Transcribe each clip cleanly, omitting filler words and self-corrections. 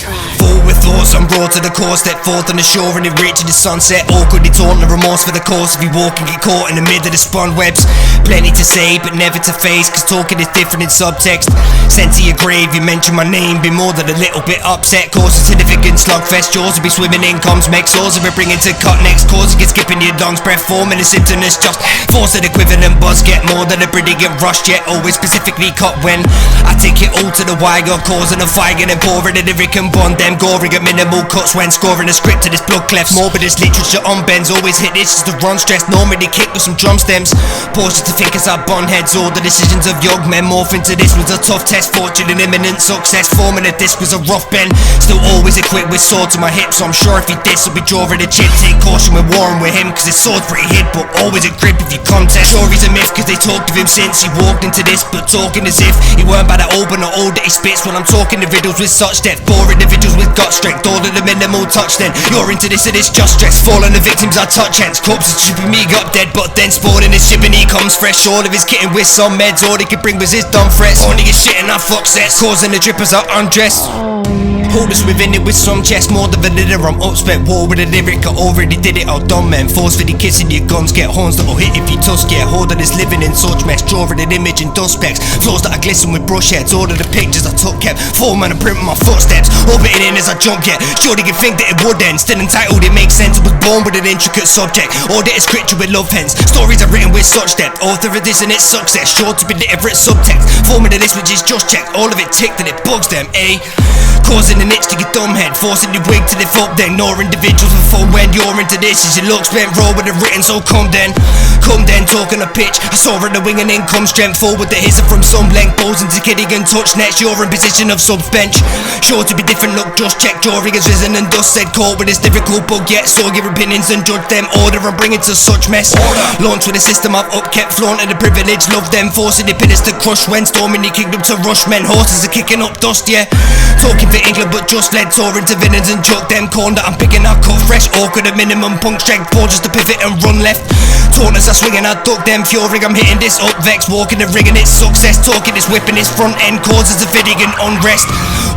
Full with thoughts, I'm raw to the core. Step forth on the shore and it reaching the sunset. Awkward, it's all no remorse for the course. If you walk and get caught in the middle of the spun webs. Plenty to say but never to face, cause talking is different in subtext. Sent to your grave, you mention my name, be more than a little bit upset. Cause a significant slugfest, jaws will be swimming in, comes mech swords will be bringing to cut next. Cause get skipping your lungs, breath forming a symptomless just force of the equivalent buzz. Get more than a Riddick rush yet, always specifically cut when I take it all to the wire, causing a fire and pouring a lyric and bond them goring at minimal cuts when scoring a script to this blood clefts. Morbidous literature on bends, always hit itches to run stress, normally kick with some drum stems. Pause to think as I bun heads, all the decisions of young men morph into this was a tough test. Fortune and imminent success, forming a disc was a rough bend. Still always equipped with sword to my hips, so I'm sure if he diss will be drawing a chip. Take caution when warring with him, cause his sword's pretty hid, but always a grip if you contest. Sure he's a myth cause they talked of him since he walked into this, but talking as if he weren't by that old but not old that he spits. When I'm talking the riddles with such depth, bore individuals with gut strength, all of the minimal touch. Then you're into this and it's just stress, falling the victims I touch hands, corpses tripping me up dead, but then spawning his ship and he comes fresh. All of his kitting with some meds, all he could bring was his dumb threats. Only his shit and I fuck sets, causing the drippers are undressed. Hold us within it with some chest, more than vanilla, I'm upspent. War with a lyric, I already did it, all done man. Forcefully kissing your guns, get horns that'll hit if you tusk. Yeah, holding this living in such mess, drawing an image in dust specks. Floors that I glisten with brush heads, all of the pictures I took kept full man and printing my footsteps, orbiting in as I jump yet. Sure they can think that it would end, still entitled, it makes sense. I was born with an intricate subject, audit a scripture with love hens. Stories are written with such depth, author of this and its success, sure to be literate subtext. Forming the list which is just checked, all of it ticked and it bugs them, eh? Causing an itch to your dumb head, forcing your wig to lift up then. Nor individuals with fun when you're into this, as your looks bent roll with the written, so come then, talking a pitch. I saw in the wing and in come strength forward the hisser from some length, balls into kidding and touch nets. You're in position of subs bench, sure to be different, look just check. Jury has risen and dust said caught with this lyrical bug yet, so your opinions and judge them. Order and bring it to such mess. Launch with a system I've upkept, flaunting the privilege, love them, forcing the pillars to crush when storming your kingdom to rush men. Horses are kicking up dust, yeah. Talking for England but just led, touring to villains and chuck them corn that I'm picking. I cut fresh, awkward at minimum, punk strength, pause just to pivot and run left. Torn as I swing and I duck them, fury I'm hitting this up vex, walking the ring and it's success. Talking this whipping its front end, causes a fitting and unrest.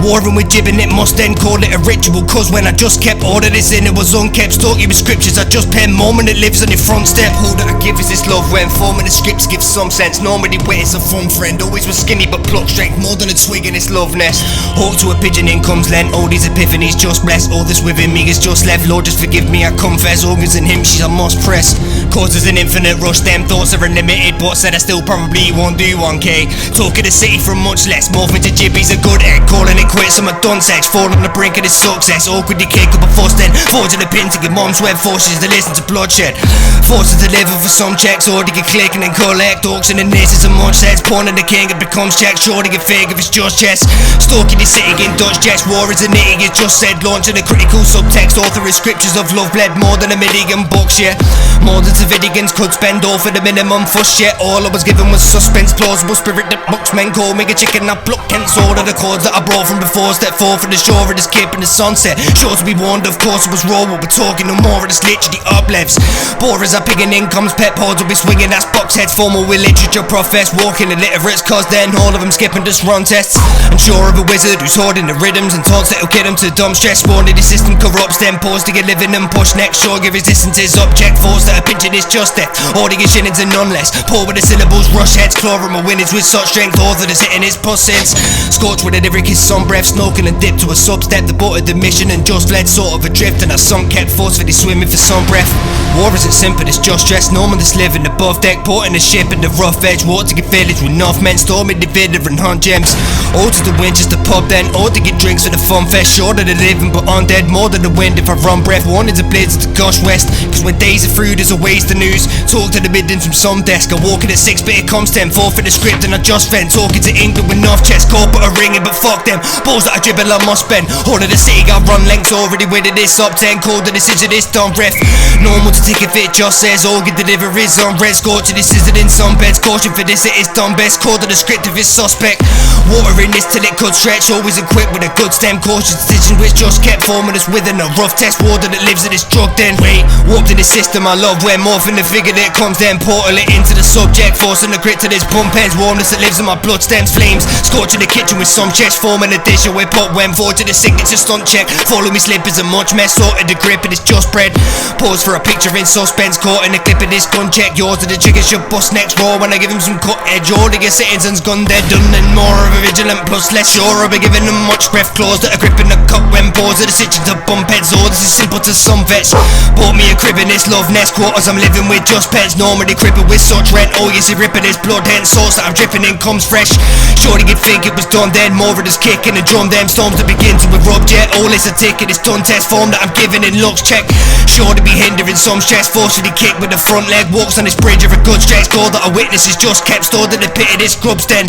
Warring with Djibb and it must end, call it a ritual, cause when I just kept all of this in it was unkept. Stalking with scriptures, I just pen moment that lives on your front step. All that I give is this love when forming the scripts give some sense. Normally wit is a fun friend, always was skinny but pluck strength, more than a twig in its love nest. Hope to a pigeon in comes lent, all these epiphanies just blessed. All this within me is just left, Lord just forgive me I confess. Organs in him she's a must press, causes an infinite rush. Them thoughts are unlimited but said I still probably won't do 1k. Talking the city from much less, morphing to Djibb, he's a good egg, calling it quits. I'm a done sex, fall on the brink of this success. Awkward you kick up a fuss then, forging the pin to get mom's web, forces to listen to bloodshed, forces to deliver for some checks, or to get clicking and collect. Auction and this is a much sets, pawn and the king it becomes check, sure to get fake if it's just chess. Stalking the city in Dutch jets, war is a nitty, it just said, launching a critical subtext, author of scriptures of love bled more than a million books, yeah. More than civilians could spend all for the minimum fuss, yeah. All I was given was suspense, plausible spirit that books men call me a chicken. I pluck hence all of the chords that I brought from before. Step forth from the shore of this cape in the sunset, sure to be warned of course it was raw, what we're talking no more of this literally uplifts. Bore as I picking incomes, pet pods will be swinging, that's box heads, formal with literature profess, walking illiterates cause then all of them skipping just run tests. I'm sure of a wizard who's hoarding the rhythms and taunts that'll get them to dumb stress. Warning the system corrupts them, pause to get living and push next, sure your resistance is up, check force that are pinching is just death, hoarding your shillings and none less. Pour with the syllables, rush heads, clawing my winnings with such strength, author that's hitting his puss sense. Scorch with a lyric is some breath, snorking and dip to a substep, the boat of the mission and just led sort of adrift, and I sunk kept forcefully swimming for some breath. War isn't simple, it's just stress, no one that's living above deck, porting the ship in the rough edge, water to get village with enough men, storming the villa and hunt gems. All to the wind just to pub then, all to get drinks for the fun fest, sure that they're living but undead, more than the wind if I run breath, warning the blades to gush west, cause when days are through there's always the news. Talk to the midlands from some desk, I walk in at 6 but it comes 10, 4 for the script and I just vent, talking to England with enough chest, corporate are ringing but fuck them, balls that I dribble I must bend, all of the city got run lengths already with it, this up 10, called the decision this done ref, normal to take if it just says organ deliveries on red, scorching this isn't in some beds, caution for this it is done best, called the script of his suspect, water in this till it could stretch, always equipped with a good stem, cautious decision which just kept forming us within a rough test, water that lives in this drug den, wait, warped in the system I love where morphing the figure that comes then portal it into the subject, forcing the grit to this bump ends, warmness that lives in my blood stems, flames scorching the kitchen with some checks, forming a dish I whip up when forward to the signature stunt check, follow me slippers and much mess, sorted the grip and it's just bread, pause for a picture in suspense, caught in the clip of this gun check, yours to the triggers should bust next raw when I give him some cut edge, all to get citizens gun dead, done and more of a vigilant plus less sure I'll be giving them much breath, claws that are gripping the cup when paws of the stitches to bump heads, all this is simple to some vets, bought me a crib in this love nest, quarters I'm living with just pets, normally crippled with such rent, oh yes he ripping his blood, hence sauce that I'm dripping in comes fresh, shorty you'd think it was done then, more of this kick and the drum, them storms that begin to erupt yet, all this a ticket, it's done test form that I'm giving in looks check, sure to be hindering some stress, forcefully kick with the front leg, walks on this bridge of a good stretch, all that I witness is just kept stored in the pit of this grub's den,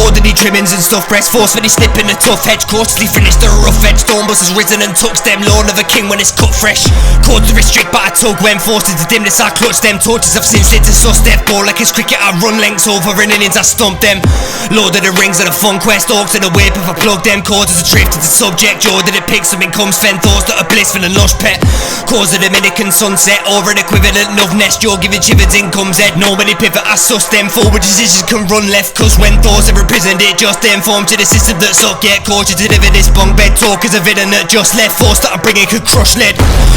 orderly trimmings and stuff, breast forcefully snipping the tough hedge, cautiously finish the rough edge, stormbusters risen and tucks them, lawn of a king when it's cut fresh, caught to restrict but I tug when forced into dimness, I clutch them, torches I've since lit to sus death, ball like it's cricket, I run lengths over in innings, I stump them, Lord of the Rings and a fun quest, orcs and a whip if I plug them, causes a drift into subject, jaw that it picks something comes fen thoughts that are blissful and lush pet, cause a Dominican sunset, or an equivalent of nest, you're giving shivers in comes head, nobody pivot, I sus them, forward decisions can run left, cause when thoughts have imprisoned it, just they inform to the system that suck yet, cautious to deliver this bunk bed, talk as a villain that just left, force that I'm bringing could crush lead,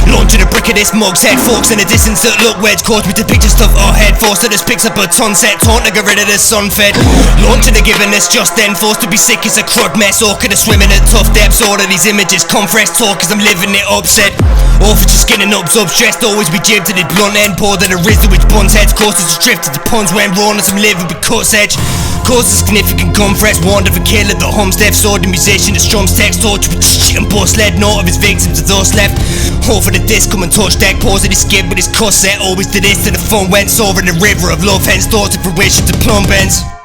launching a brick of this mug's head, forks in a distance that look wedge, cause me to picture stuff or head, force that just picks up a ton set, taunt to get rid of the sun fed, launching a given this just then, forced to be sick as a crud mess, or could have swimming at tough depths, all of these images come fresh, talk as I'm living it upset, all for just skinning up, stressed, always be jibbed to the blunt end, poured in a rizzo which buns heads, causes to drift to the puns when rawness I'm living with cuts edge, causes significant gun fresh, warned of a killer that hums deaf, sword the musician that strums text, torture with shit and bust led, naught of his victims are thus left, hope for the disc, come and touch deck, pause in his skid with his cuss set, always to this to the fun went, soaring the river of love, hence thoughts of fruition to plumb ends.